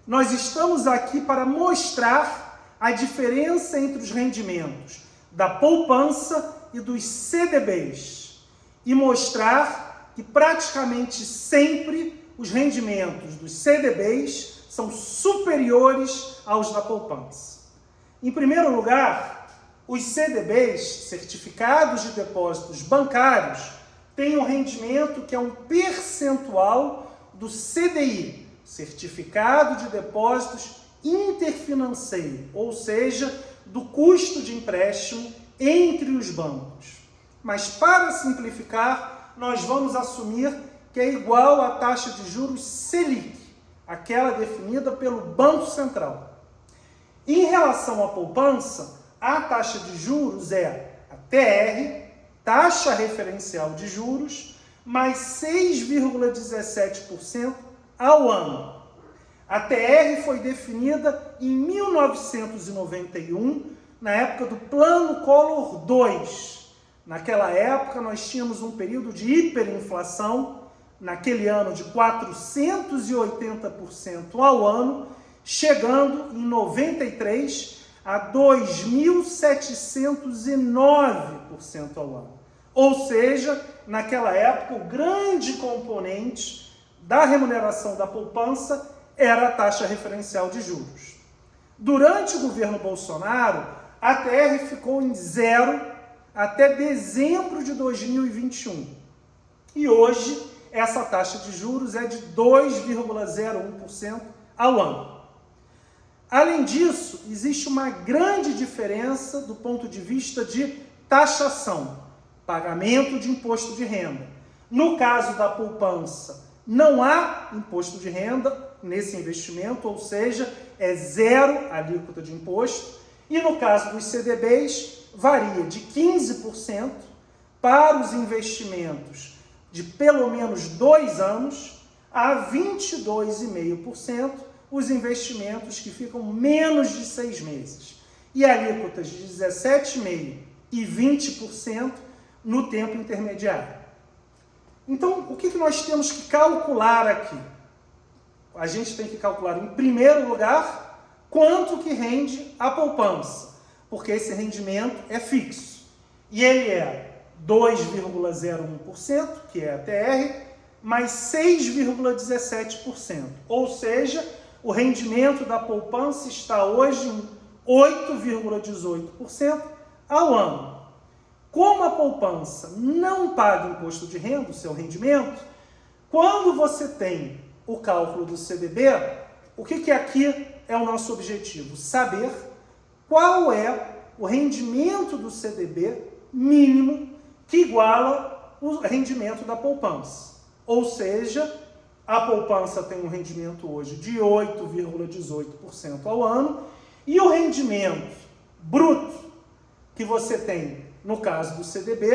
nós estamos aqui para mostrar a diferença entre os rendimentos da poupança e dos CDBs e mostrar que praticamente sempre os rendimentos dos CDBs são superiores aos da poupança. Em primeiro lugar, os CDBs, certificados de depósitos bancários, têm um rendimento que é um percentual do CDI, Certificado de Depósitos Interfinanceiro, ou seja, do custo de empréstimo entre os bancos. Mas para simplificar, nós vamos assumir que é igual à taxa de juros Selic, aquela definida pelo Banco Central. Em relação à poupança, a taxa de juros é a TR, taxa referencial de juros, mais 6,17% ao ano. A TR foi definida em 1991, na época do Plano Collor II. Naquela época, nós tínhamos um período de hiperinflação, naquele ano de 480% ao ano, chegando em 93 a 2.709% ao ano. Ou seja, naquela época, o grande componente da remuneração da poupança era a taxa referencial de juros. Durante o governo Bolsonaro, a TR ficou em zero até dezembro de 2021. E hoje, essa taxa de juros é de 2,01% ao ano. Além disso, existe uma grande diferença do ponto de vista de taxação, pagamento de imposto de renda. No caso da poupança, não há imposto de renda nesse investimento, ou seja, é zero a alíquota de imposto. E no caso dos CDBs, varia de 15% para os investimentos de pelo menos 2 anos a 22,5% os investimentos que ficam menos de 6 meses. E alíquotas de 17,5% e 20% no tempo intermediário. Então, o que nós temos que calcular aqui? A gente tem que calcular, em primeiro lugar, quanto que rende a poupança, porque esse rendimento é fixo. E ele é 2,01%, que é a TR, mais 6,17%. Ou seja, o rendimento da poupança está hoje em 8,18% ao ano. Como a poupança não paga imposto de renda, o seu rendimento, quando você tem o cálculo do CDB, o que aqui é o nosso objetivo? Saber qual é o rendimento do CDB mínimo que iguala o rendimento da poupança. Ou seja, a poupança tem um rendimento hoje de 8,18% ao ano e o rendimento bruto que você tem no caso do CDB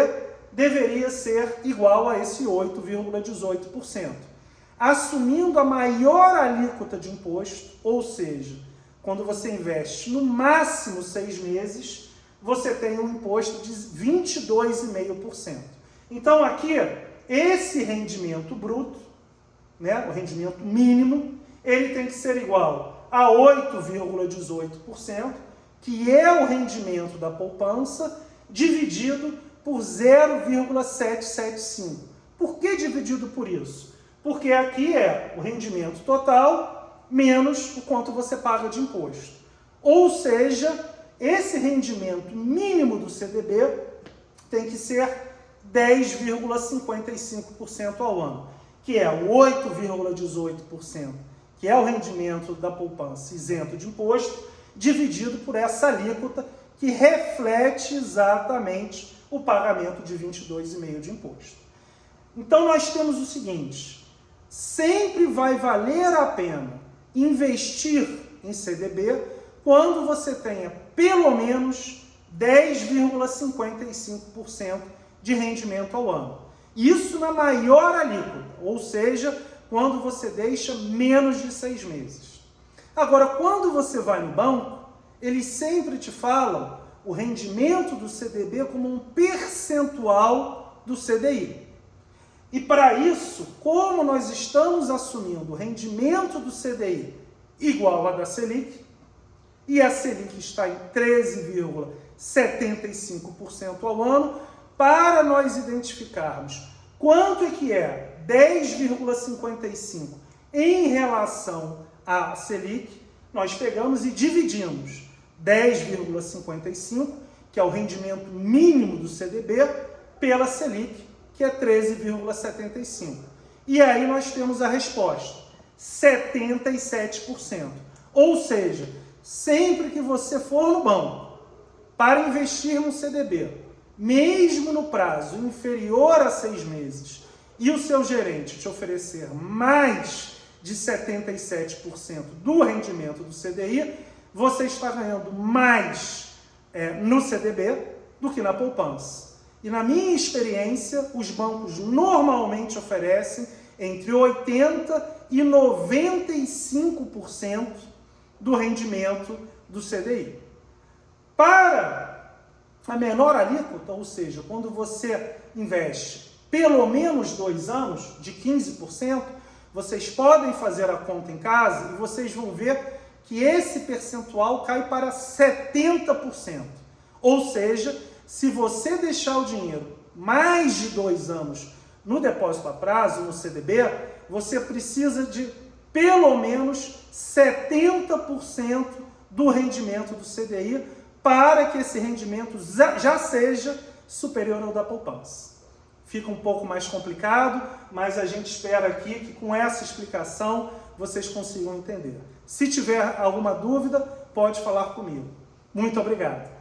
deveria ser igual a esse 8,18%. Assumindo a maior alíquota de imposto, ou seja, quando você investe no máximo 6 meses, você tem um imposto de 22,5%. Então aqui, esse rendimento bruto, né, o rendimento mínimo, ele tem que ser igual a 8,18%, que é o rendimento da poupança, dividido por 0,775. Por que dividido por isso? Porque aqui é o rendimento total menos o quanto você paga de imposto. Ou seja, esse rendimento mínimo do CDB tem que ser 10,55% ao ano, que é o 8,18%, que é o rendimento da poupança isento de imposto, dividido por essa alíquota que reflete exatamente o pagamento de 22,5% de imposto. Então nós temos o seguinte: sempre vai valer a pena investir em CDB quando você tenha pelo menos 10,55% de rendimento ao ano. Isso na maior alíquota, ou seja, quando você deixa menos de 6 meses. Agora, quando você vai no banco, eles sempre te falam o rendimento do CDB como um percentual do CDI. E para isso, como nós estamos assumindo o rendimento do CDI igual a da Selic, e a Selic está em 13,75% ao ano, para nós identificarmos quanto é que é 10,55 em relação à Selic, nós pegamos e dividimos 10,55, que é o rendimento mínimo do CDB, pela Selic, que é 13,75. E aí nós temos a resposta, 77%. Ou seja, sempre que você for no banco para investir no CDB, mesmo no prazo inferior a 6 meses, e o seu gerente te oferecer mais de 77% do rendimento do CDI, você está ganhando mais no CDB do que na poupança. E na minha experiência, os bancos normalmente oferecem entre 80% e 95% do rendimento do CDI. Para a menor alíquota, ou seja, quando você investe pelo menos 2 anos, de 15%, vocês podem fazer a conta em casa e vocês vão ver que esse percentual cai para 70%. Ou seja, se você deixar o dinheiro mais de 2 anos no depósito a prazo, no CDB, você precisa de pelo menos 70% do rendimento do CDI para que esse rendimento já seja superior ao da poupança. Fica um pouco mais complicado, mas a gente espera aqui que com essa explicação vocês consigam entender. Se tiver alguma dúvida, pode falar comigo. Muito obrigado.